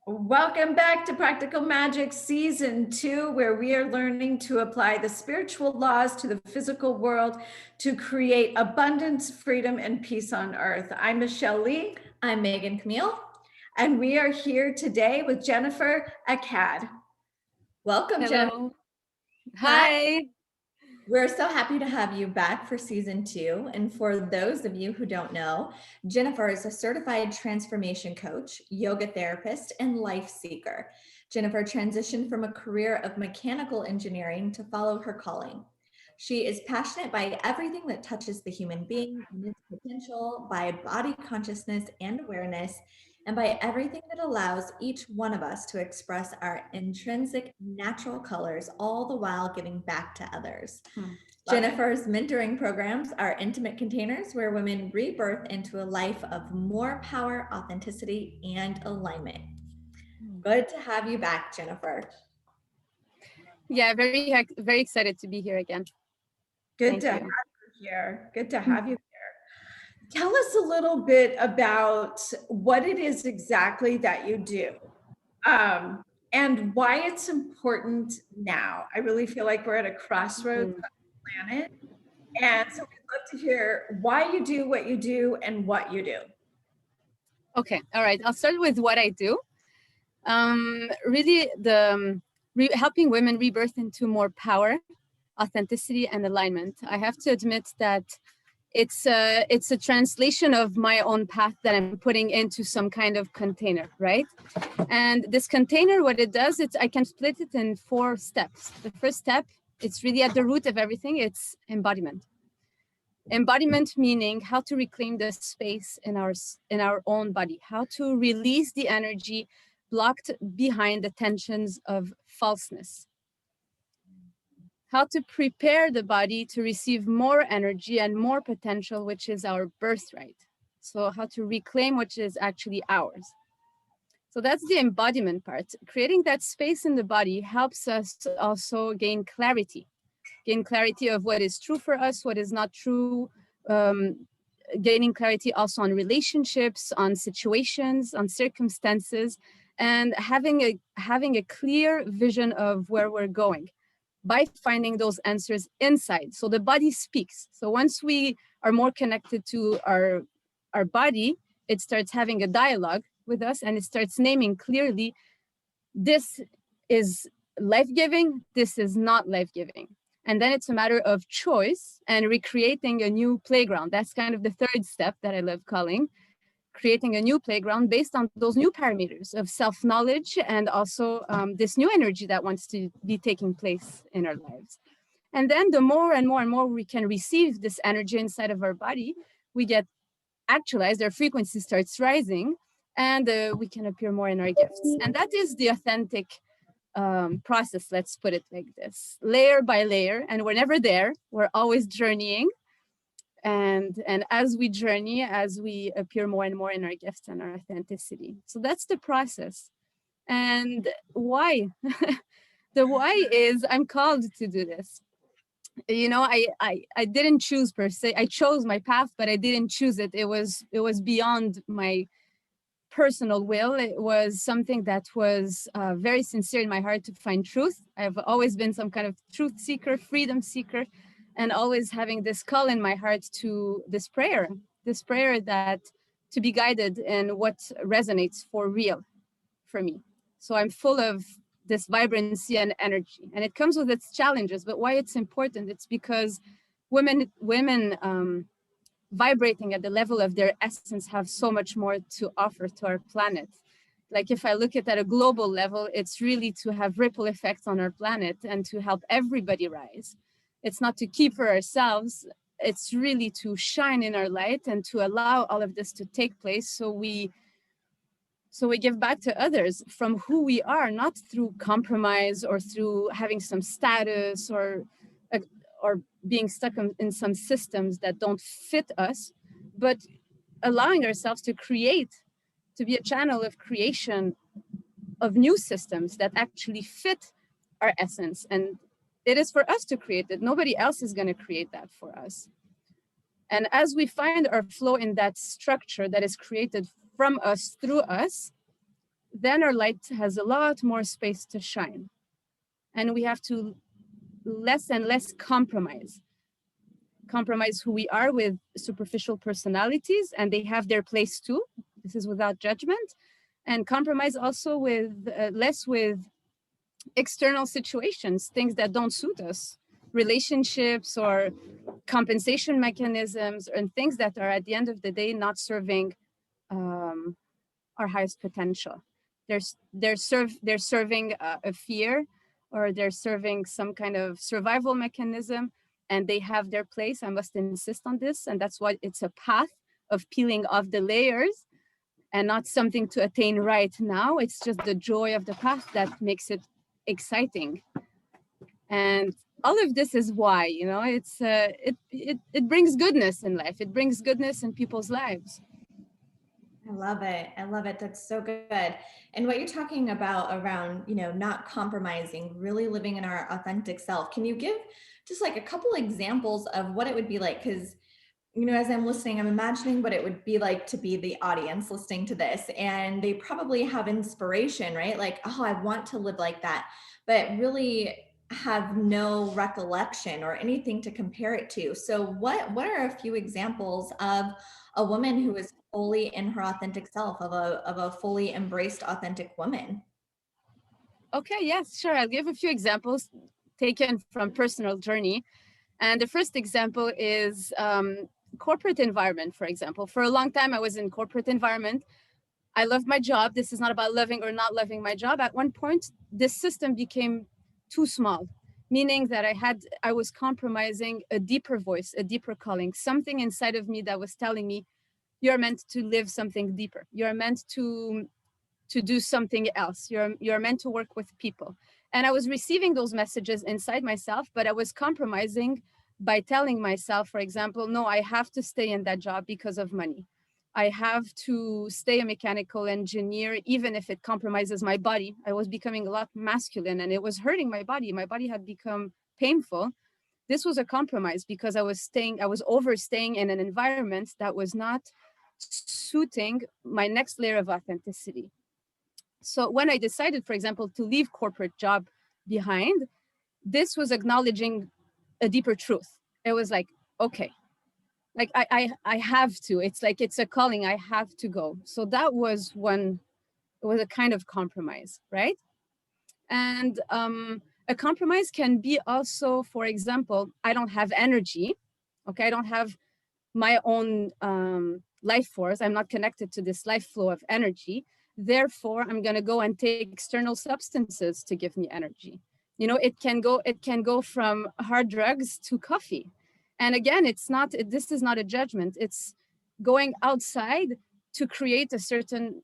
Welcome back to Practical Magic Season 2, where we are learning to apply the spiritual laws to the physical world to create abundance, freedom, and peace on earth. I'm Michelle Lee. I'm Megan Camille. And we are here today with Jennifer Ackad. Welcome, Jennifer. Hello. Hi. We're so happy to have you back for season 2. And for those of you who don't know, Jennifer is a certified transformation coach, yoga therapist, and life seeker. Jennifer transitioned from a career of mechanical engineering to follow her calling. She is passionate by everything that touches the human being and its potential, by body consciousness and awareness, and by everything that allows each one of us to express our intrinsic natural colors, all the while giving back to others. Jennifer's mentoring programs are intimate containers where women rebirth into a life of more power, authenticity, and alignment. Good to have you back, Jennifer. Yeah, very excited to be here again. Good to have you here. Good to have you here. Tell us a little bit about what it is exactly that you do, and why it's important now. I really feel like we're at a crossroads of the planet. And so we'd love to hear why you do what you do and what you do. Okay, all right. I'll start with what I do. Really, helping women rebirth into more power, authenticity, and alignment. I have to admit that it's a translation of my own path that I'm putting into some kind of container, right? And this container, what it does, I can split it in 4 steps. The first step, it's really at the root of everything. It's embodiment. Embodiment meaning how to reclaim the space in our own body, how to release the energy blocked behind the tensions of falseness, how to prepare the body to receive more energy and more potential, which is our birthright. So how to reclaim what is actually ours. So that's the embodiment part. Creating that space in the body helps us also gain clarity of what is true for us, what is not true, gaining clarity also on relationships, on situations, on circumstances, and having a clear vision of where we're going by finding those answers inside. So the body speaks. So once we are more connected to our body, it starts having a dialogue with us, and it starts naming clearly, this is life-giving, this is not life-giving. And then it's a matter of choice and recreating a new playground. That's kind of the third step that I love calling, creating a new playground based on those new parameters of self-knowledge and also this new energy that wants to be taking place in our lives. And then the more and more and more we can receive this energy inside of our body, we get actualized, our frequency starts rising, and we can appear more in our gifts. And that is the authentic process, let's put it like this, layer by layer, and we're never there, we're always journeying, and as we journey, as we appear more and more in our gifts and our authenticity. So that's the process. And why? The why is I'm called to do this. You know, I didn't choose per se. I chose my path, but I didn't choose it. It was beyond my personal will. It was something that was very sincere in my heart to find truth. I've always been some kind of truth seeker, freedom seeker, and always having this call in my heart to this prayer that to be guided in what resonates for real for me. So I'm full of this vibrancy and energy, and it comes with its challenges. But why it's important? It's because women vibrating at the level of their essence have so much more to offer to our planet. Like if I look at a global level, it's really to have ripple effects on our planet and to help everybody rise. It's not to keep for ourselves, it's really to shine in our light and to allow all of this to take place, so we give back to others from who we are, not through compromise or through having some status or being stuck in some systems that don't fit us, but allowing ourselves to create, to be a channel of creation of new systems that actually fit our essence. And it is for us to create it. Nobody else is going to create that for us. And as we find our flow in that structure that is created from us, through us, then our light has a lot more space to shine. And we have to less and less compromise who we are with superficial personalities, and they have their place too. This is without judgment. And compromise also with less with external situations, things that don't suit us, relationships or compensation mechanisms, and things that are at the end of the day not serving our highest potential. They're serving a fear, or they're serving some kind of survival mechanism, and they have their place. I must insist on this, and that's why it's a path of peeling off the layers and not something to attain right now. It's just the joy of the path that makes it exciting. And all of this is why, it's it brings goodness in life. It brings goodness in people's lives. I love it. I love it. That's so good. And what you're talking about around, not compromising, really living in our authentic self. Can you give just like a couple examples of what it would be like? Because, as I'm listening, I'm imagining what it would be like to be the audience listening to this. And they probably have inspiration, right? Like, oh, I want to live like that, but really have no recollection or anything to compare it to. So what are a few examples of a woman who is fully in her authentic self, of a fully embraced authentic woman? Okay, yes, sure. I'll give a few examples taken from personal journey. And the first example is corporate environment, for example. For a long time, I was in corporate environment. I loved my job. This is not about loving or not loving my job. At one point, this system became too small, meaning that I was compromising a deeper voice, a deeper calling, something inside of me that was telling me, you're meant to live something deeper. You're meant to do something else. You're meant to work with people. And I was receiving those messages inside myself, but I was compromising by telling myself, for example, no, I have to stay in that job because of money. I have to stay a mechanical engineer, even if it compromises my body. I was becoming a lot masculine and it was hurting my body. My body had become painful. This was a compromise because I was overstaying in an environment that was not suiting my next layer of authenticity. So when I decided, for example, to leave corporate job behind, this was acknowledging a deeper truth. It was like, okay, like I have to. It's like it's a calling. I have to go. So that was it was a kind of compromise, right? And a compromise can be also, for example, I don't have energy. Okay, I don't have my own life force. I'm not connected to this life flow of energy. Therefore, I'm going to go and take external substances to give me energy. It can go from hard drugs to coffee. And again, this is not a judgment. It's going outside to create to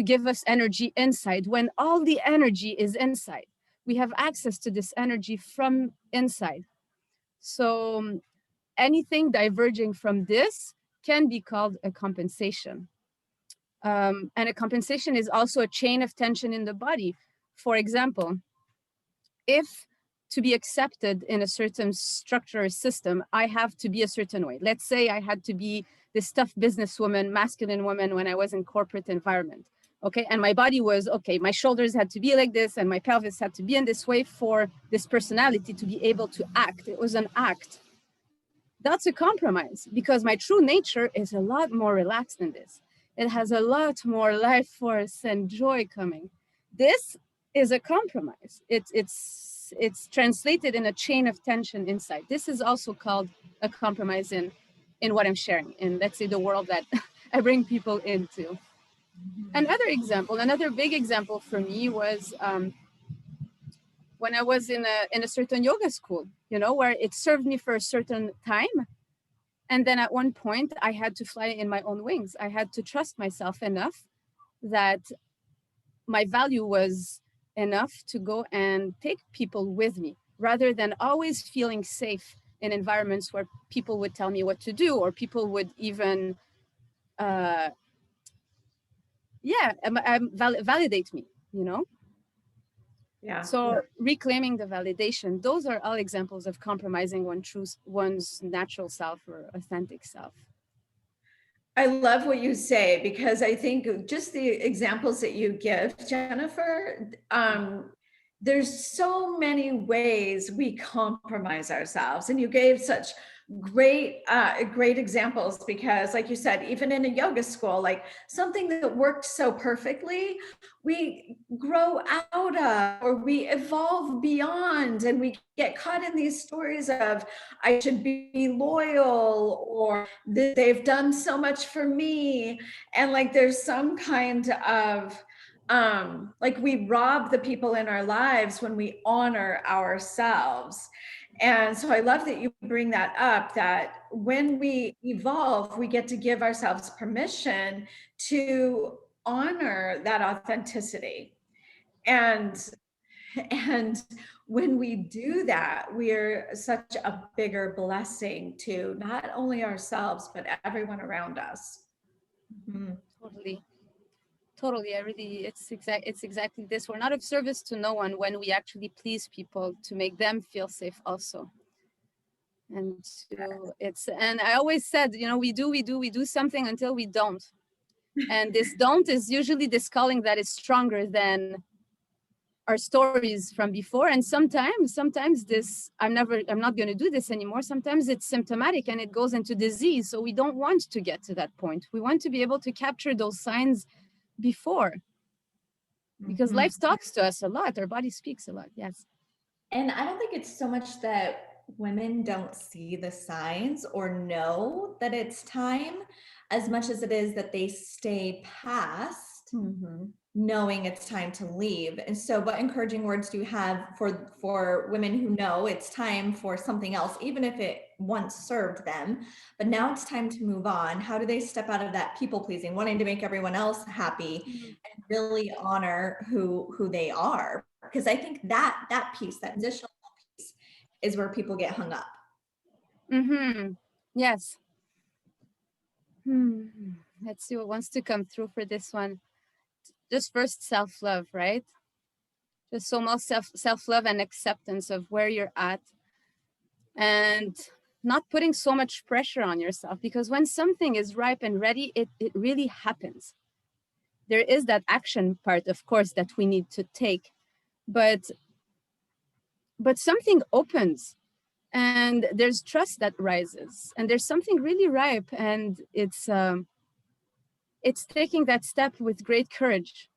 give us energy inside, when all the energy is inside. We have access to this energy from inside. So anything diverging from this can be called a compensation. And a compensation is also a chain of tension in the body. For example, if to be accepted in a certain structure or system, I have to be a certain way. Let's say I had to be this tough businesswoman, masculine woman when I was in corporate environment. Okay, and my body was, okay, my shoulders had to be like this and my pelvis had to be in this way for this personality to be able to act. It was an act. That's a compromise because my true nature is a lot more relaxed than this. It has a lot more life force and joy coming. This is a compromise. It's translated in a chain of tension inside. This is also called a compromise in what I'm sharing in, let's say, the world that I bring people into. Another big example for me was when I was in a certain yoga school, where it served me for a certain time. And then at one point, I had to fly in my own wings. I had to trust myself enough that my value was enough to go and take people with me, rather than always feeling safe in environments where people would tell me what to do, or people would even, validate me, Yeah. So reclaiming the validation, those are all examples of compromising one's natural self or authentic self. I love what you say, because I think just the examples that you give, Jennifer, there's so many ways we compromise ourselves, and you gave such great examples, because like you said, even in a yoga school, like something that worked so perfectly, we grow out of, or we evolve beyond, and we get caught in these stories of I should be loyal, or they've done so much for me, and like there's some kind of like we rob the people in our lives when we honor ourselves. And so I love that you bring that up, that when we evolve, we get to give ourselves permission to honor that authenticity. And when we do that, we're such a bigger blessing to not only ourselves, but everyone around us. Mhm. Totally. Totally. It's exactly this. We're not of service to no one when we actually please people to make them feel safe also. And I always said, we do something until we don't. And this don't is usually this calling that is stronger than our stories from before. And sometimes this, I'm not going to do this anymore. Sometimes it's symptomatic and it goes into disease. So we don't want to get to that point. We want to be able to capture those signs before, because life talks to us a lot. Our body speaks a lot. Yes. And I don't think it's so much that women don't see the signs or know that it's time, as much as it is that they stay past knowing it's time to leave. And so what encouraging words do you have for women who know it's time for something else, even if it once served them, but now it's time to move on? How do they step out of that people pleasing, wanting to make everyone else happy, and really honor who they are? Because I think that piece, that additional piece, is where people get hung up. Yes. Let's see what wants to come through for this one. Just first, self-love, right? Just so much self-love and acceptance of where you're at, and not putting so much pressure on yourself, because when something is ripe and ready, it really happens. There is that action part, of course, that we need to take, but something opens, and there's trust that rises, and there's something really ripe, and it's taking that step with great courage.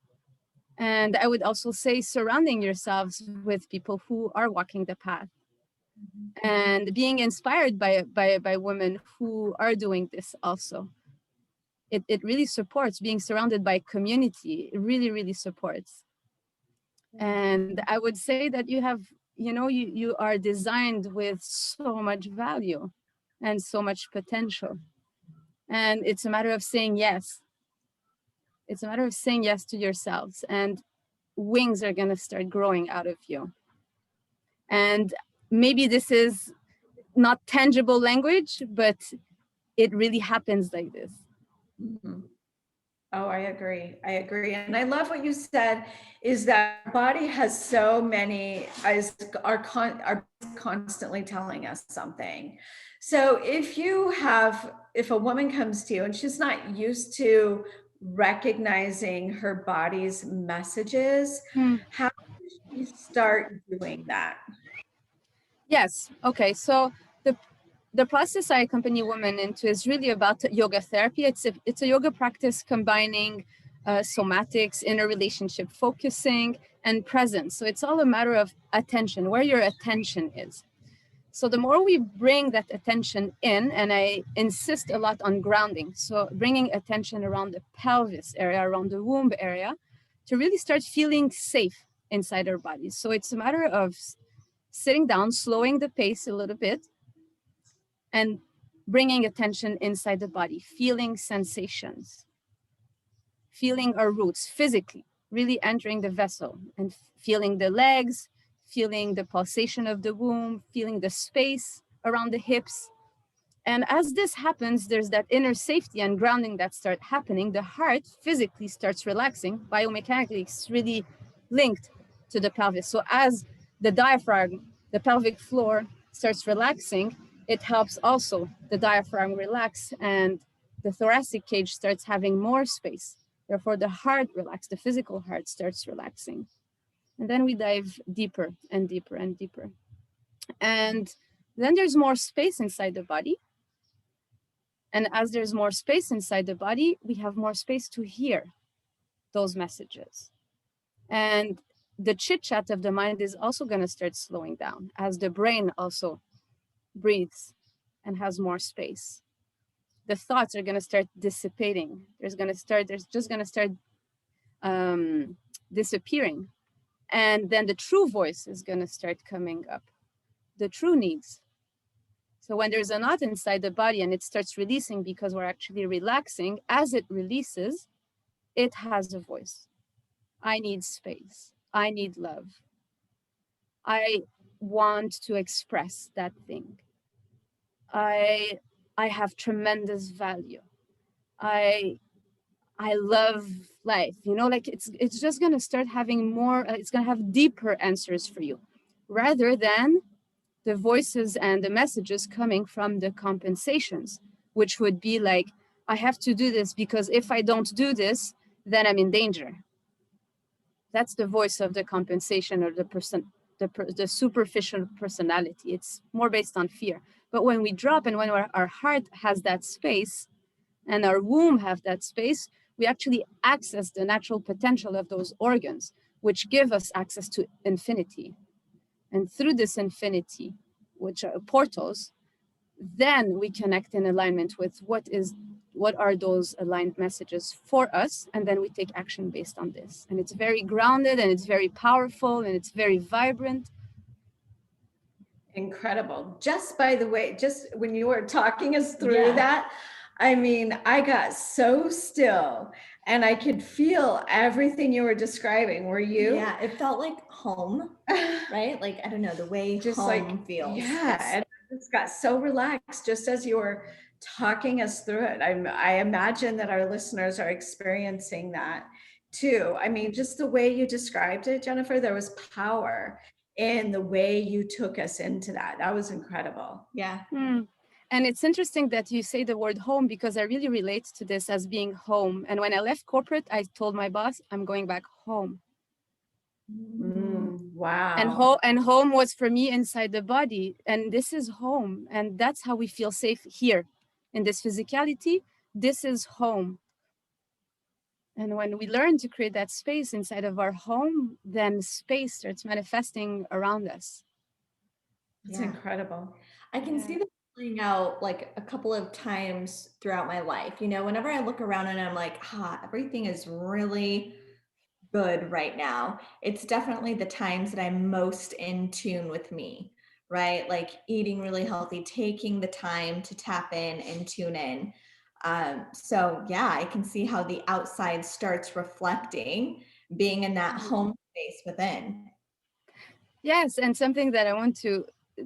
And I would also say surrounding yourselves with people who are walking the path, and being inspired by women who are doing this also. It really supports. Being surrounded by community, it really, really supports. And I would say that you are designed with so much value and so much potential. And it's a matter of saying yes. It's a matter of saying yes to yourselves, and wings are going to start growing out of you. And maybe this is not tangible language, but it really happens like this. Oh, I agree. And I love what you said, is that our body has so many, are constantly telling us something. So if a woman comes to you and she's not used to recognizing her body's messages, how do you start doing that? Yes. Okay. So the process I accompany women into is really about yoga therapy. It's a yoga practice combining somatics, inner relationship focusing, and presence. So it's all a matter of attention, where your attention is. So the more we bring that attention in, and I insist a lot on grounding, so bringing attention around the pelvis area, around the womb area, to really start feeling safe inside our bodies. So it's a matter of sitting down, slowing the pace a little bit, and bringing attention inside the body, feeling sensations, feeling our roots physically, really entering the vessel and feeling the legs, feeling the pulsation of the womb, feeling the space around the hips. And as this happens, there's that inner safety and grounding that start happening. The heart physically starts relaxing. Biomechanically, it's really linked to the pelvis. So as the diaphragm, the pelvic floor starts relaxing, it helps also the diaphragm relax and the thoracic cage starts having more space. Therefore, the heart relaxes, the physical heart starts relaxing. And then we dive deeper and deeper and deeper. And then there's more space inside the body. And as there's more space inside the body, we have more space to hear those messages. And the chit chat of the mind is also going to start slowing down as the brain also breathes and has more space. The thoughts are going to start dissipating. There's just going to start disappearing. And then the true voice is going to start coming up, the true needs. So when there's a knot inside the body and it starts releasing because we're actually relaxing, as it releases, it has a voice. I need space. I need love. I want to express that thing. I have tremendous value. I love life. You know, like it's just gonna start having more. It's gonna have deeper answers for you, rather than the voices and the messages coming from the compensations, which would be like, I have to do this because if I don't do this, then I'm in danger. That's the voice of the compensation or the superficial personality. It's more based on fear. But when we drop and when our heart has that space and our womb have that space, we actually access the natural potential of those organs, which give us access to infinity. And through this infinity, which are portals, then we connect in alignment with what are those aligned messages for us, and then we take action based on this. And it's very grounded, and it's very powerful, and it's very vibrant. Incredible. Just by the way, just when you were talking us through that, I mean, I got so still and I could feel everything you were describing. Were you? Yeah, it felt like home, right? Like, I don't know, the way just home like feels. Yeah, and I just got so relaxed just as you were talking us through it. I imagine that our listeners are experiencing that too. I mean, just the way you described it, Jennifer, there was power in the way you took us into that. That was incredible. Yeah. And it's interesting that you say the word home, because I really relate to this as being home. And when I left corporate, I told my boss, I'm going back home. Wow. And home was for me inside the body. And this is home. And that's how we feel safe here in this physicality. This is home. And when we learn to create that space inside of our home, then space starts manifesting around us. It's incredible. I can see this playing out like a couple of times throughout my life. You know, whenever I look around and I'm like, everything is really good right now. It's definitely the times that I'm most in tune with me, right? Like eating really healthy, taking the time to tap in and tune in. So yeah, I can see how the outside starts reflecting being in that home space within. Yes, and something that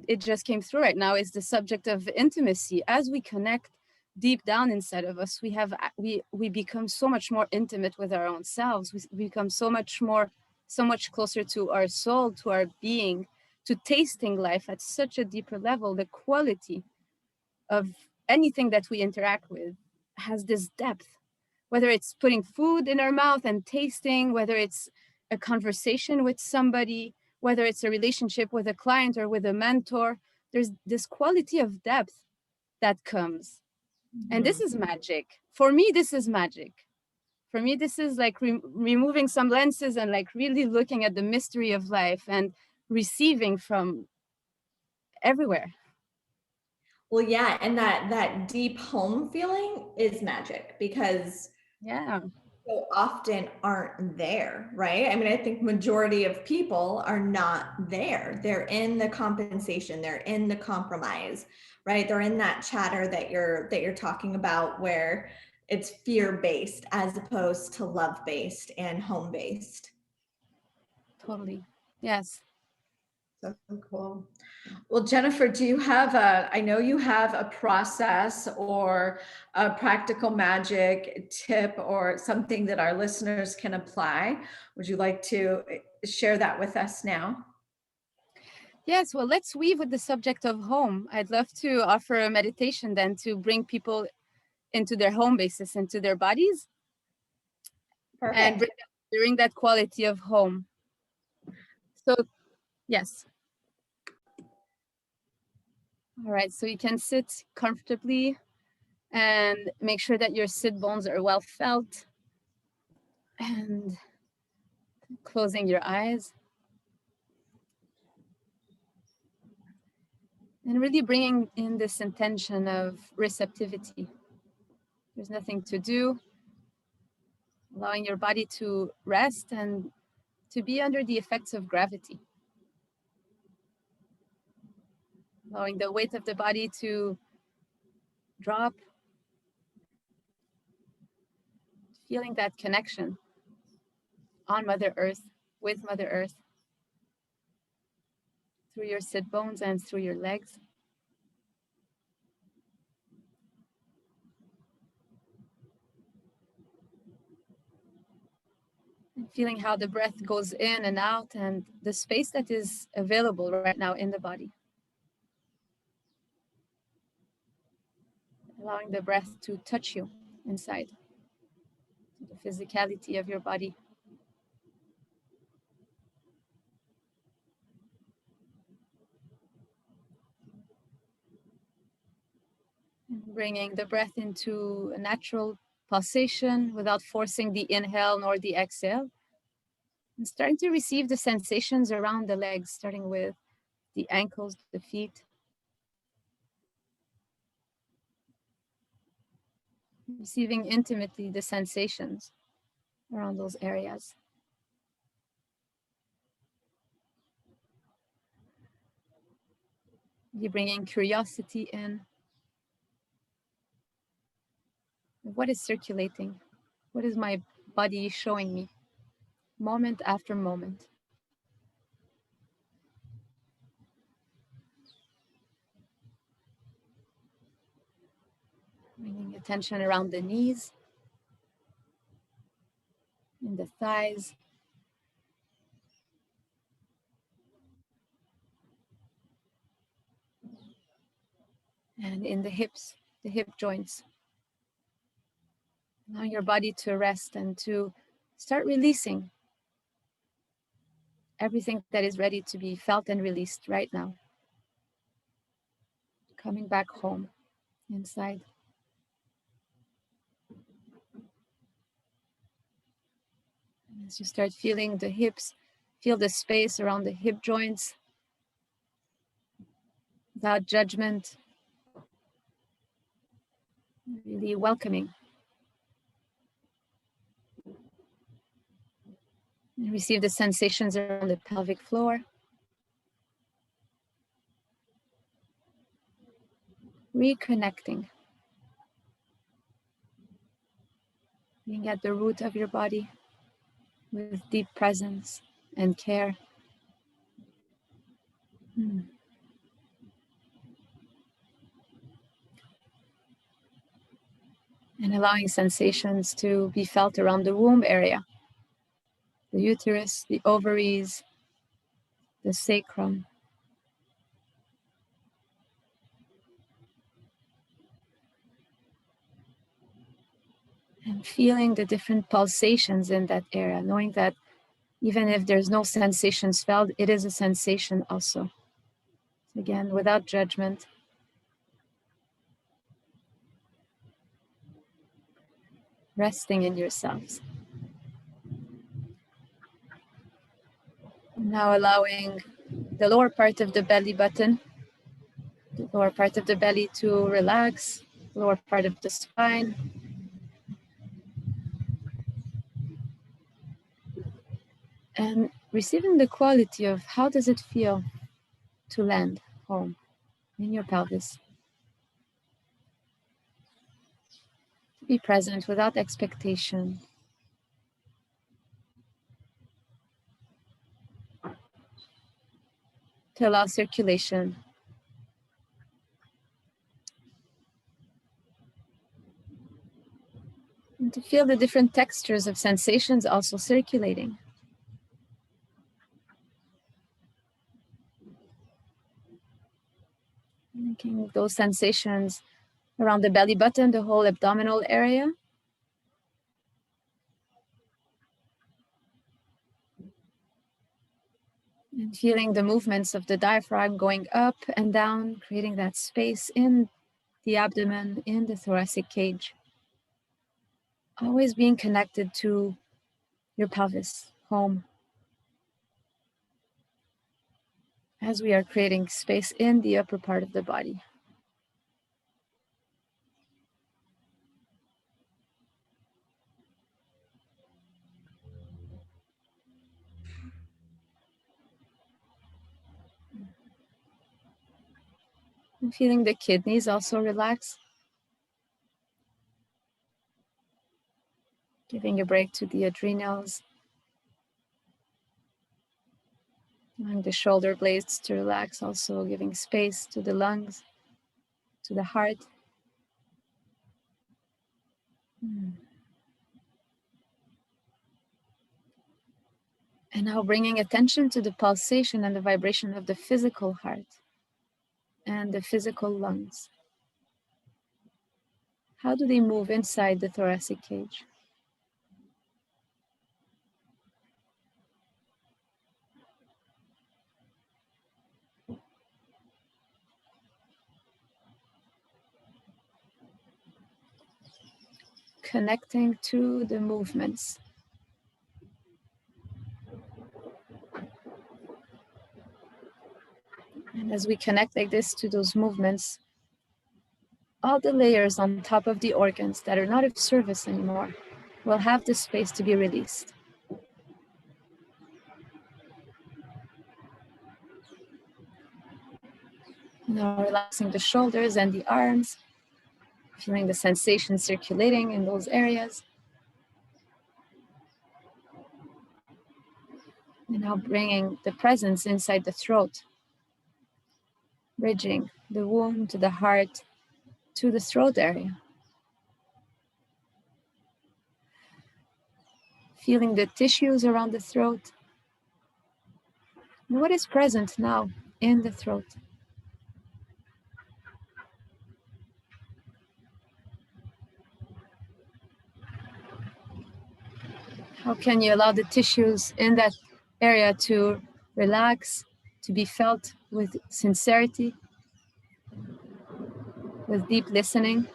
it just came through right now is the subject of intimacy. As we connect deep down inside of us, we become so much more intimate with our own selves. We become so much closer to our soul, to our being, to tasting life at such a deeper level. The quality of anything that we interact with has this depth, whether it's putting food in our mouth and tasting, whether it's a conversation with somebody, whether it's a relationship with a client or with a mentor. There's this quality of depth that comes. And this is magic. For me, this is magic. For me, this is like removing some lenses and like really looking at the mystery of life and receiving from everywhere. Well, yeah, and that deep home feeling is magic because so often aren't there, right? I mean, I think majority of people are not there. They're in the compensation, they're in the compromise, right? They're in that chatter that you're talking about where it's fear-based as opposed to love-based and home-based. Totally. Yes. So cool. Well, Jennifer, I know you have a process or a practical magic tip or something that our listeners can apply. Would you like to share that with us now? Yes, well, let's weave with the subject of home. I'd love to offer a meditation then to bring people into their home bases, into their bodies, and Perfect. bring that quality of home. So, yes. All right, so you can sit comfortably and make sure that your sit bones are well felt, and closing your eyes. And really bringing in this intention of receptivity. There's nothing to do. Allowing your body to rest and to be under the effects of gravity. Allowing the weight of the body to drop. Feeling that connection on Mother Earth, with Mother Earth, through your sit bones and through your legs. And feeling how the breath goes in and out and the space that is available right now in the body. Allowing the breath to touch you inside, the physicality of your body. And bringing the breath into a natural pulsation without forcing the inhale nor the exhale. And starting to receive the sensations around the legs, starting with the ankles, the feet. Receiving intimately the sensations around those areas. You're bringing curiosity in. What is circulating? What is my body showing me? Moment after moment. Bringing attention around the knees, in the thighs, and in the hips, the hip joints. Allowing your body to rest and to start releasing everything that is ready to be felt and released right now. Coming back home, inside. And as you start feeling the hips, feel the space around the hip joints without judgment, really welcoming. And receive the sensations around the pelvic floor. Reconnecting. Being at the root of your body with deep presence and care. And allowing sensations to be felt around the womb area. The uterus, the ovaries, the sacrum. And feeling the different pulsations in that area, knowing that even if there's no sensations felt, it is a sensation also. Again, without judgment. Resting in yourselves. Now allowing the lower part of the belly button, the lower part of the belly to relax, lower part of the spine. And receiving the quality of how does it feel to land home in your pelvis. Be present without expectation. To allow circulation. And to feel the different textures of sensations also circulating. Making those sensations around the belly button, the whole abdominal area. And feeling the movements of the diaphragm going up and down, creating that space in the abdomen, in the thoracic cage. Always being connected to your pelvis, home, as we are creating space in the upper part of the body. And feeling the kidneys also relax. Giving a break to the adrenals. Allowing the shoulder blades to relax, also giving space to the lungs, to the heart. And now bringing attention to the pulsation and the vibration of the physical heart and the physical lungs. How do they move inside the thoracic cage? Connecting to the movements. And as we connect like this to those movements, all the layers on top of the organs that are not of service anymore will have the space to be released. Now relaxing the shoulders and the arms, feeling the sensation circulating in those areas. And now bringing the presence inside the throat, bridging the womb to the heart, to the throat area. Feeling the tissues around the throat. And what is present now in the throat? How can you allow the tissues in that area to relax, to be felt with sincerity, with deep listening?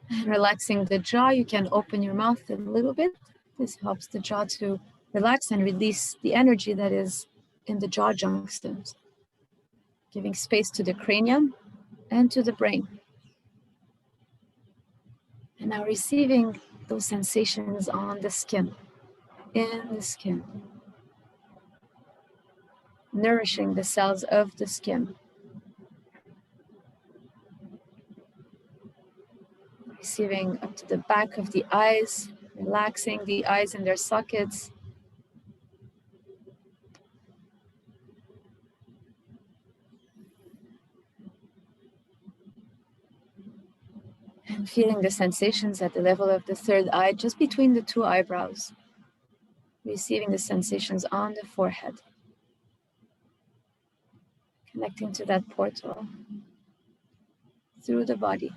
And relaxing the jaw, you can open your mouth a little bit. This helps the jaw to relax and release the energy that is in the jaw junctions, giving space to the cranium and to the brain. And now receiving those sensations on the skin, in the skin, nourishing the cells of the skin. Receiving up to the back of the eyes, relaxing the eyes in their sockets. And feeling the sensations at the level of the third eye, just between the two eyebrows. Receiving the sensations on the forehead. Connecting to that portal through the body.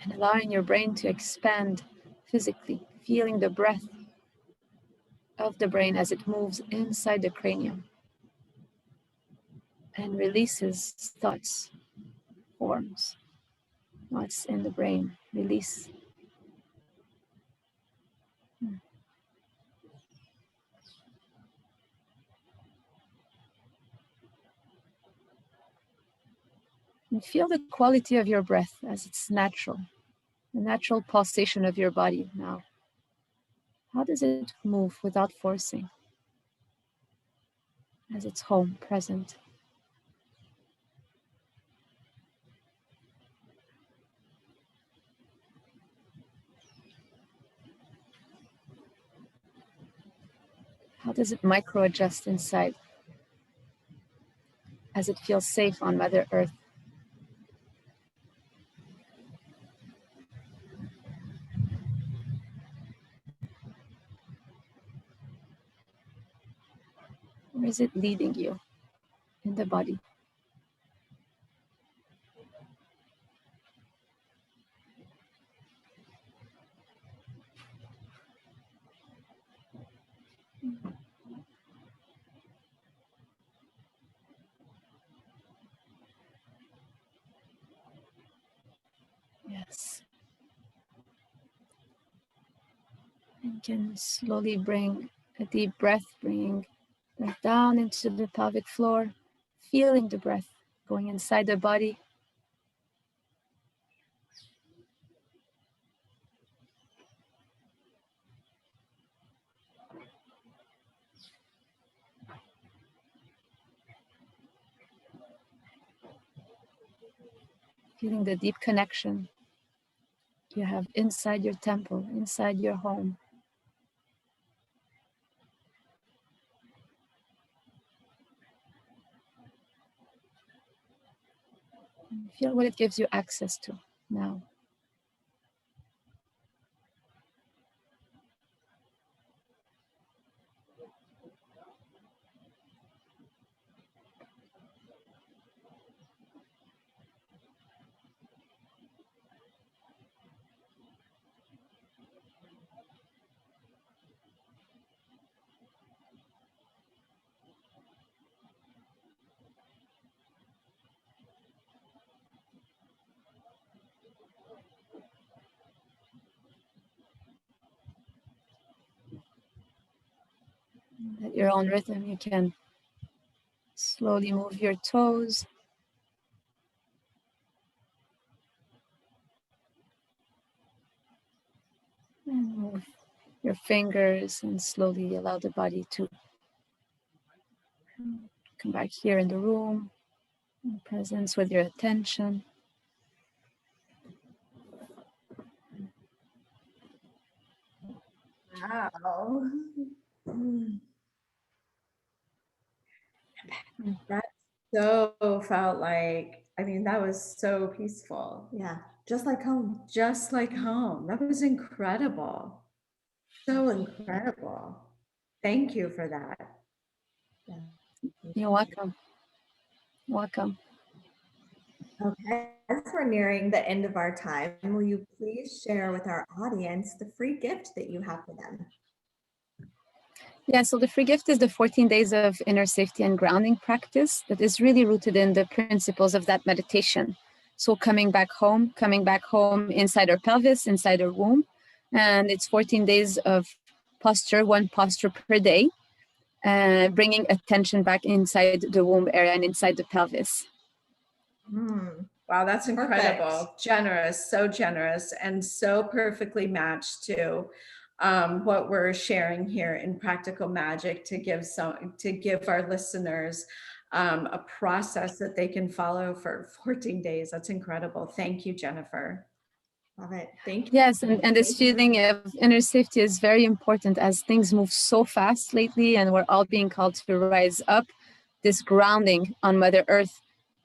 And allowing your brain to expand physically, feeling the breath of the brain as it moves inside the cranium and releases thoughts, forms, thoughts in the brain, release. And feel the quality of your breath as it's natural, the natural pulsation of your body now. How does it move without forcing? As it's home, present. How does it micro-adjust inside as it feels safe on Mother Earth? is it leading you in the body? Yes. And can slowly bring a deep breath, bringing it down into the pelvic floor, feeling the breath going inside the body. Feeling the deep connection you have inside your temple, inside your home. Feel what it gives you access to now. At your own rhythm, you can slowly move your toes. And move your fingers and slowly allow the body to come back here in the room, in presence with your attention. Wow. That so felt like, I mean, that was so peaceful. Yeah, just like home. Just like home. That was incredible. So incredible. Thank you for that. Yeah. You're welcome. Welcome. Okay, as we're nearing the end of our time, will you please share with our audience the free gift that you have for them? Yeah, so the free gift is the 14 days of inner safety and grounding practice that is really rooted in the principles of that meditation. So coming back home inside our pelvis, inside our womb. And it's 14 days of posture, one posture per day, bringing attention back inside the womb area and inside the pelvis. Wow, that's incredible. Perfect. Generous, so generous, and so perfectly matched to what we're sharing here in Practical Magic to give our listeners a process that they can follow for 14 days. That's incredible. Thank you, Jennifer. Love it. Thank you. Yes, and this feeling of inner safety is very important as things move so fast lately and we're all being called to rise up. This grounding on Mother Earth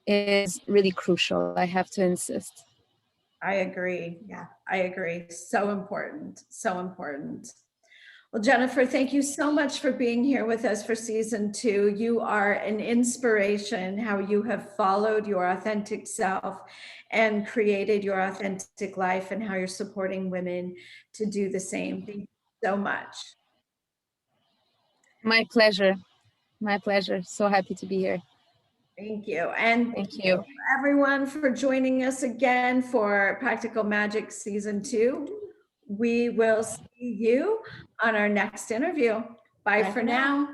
is really crucial. I have to insist. I agree. Yeah. I agree. So important. So important. Well, Jennifer, thank you so much for being here with us for season 2. You are an inspiration, how you have followed your authentic self and created your authentic life, and how you're supporting women to do the same. Thank you so much. My pleasure. My pleasure. So happy to be here. Thank you. And thank you everyone for joining us again for Practical Magic season 2. We will see you on our next interview. Bye for now.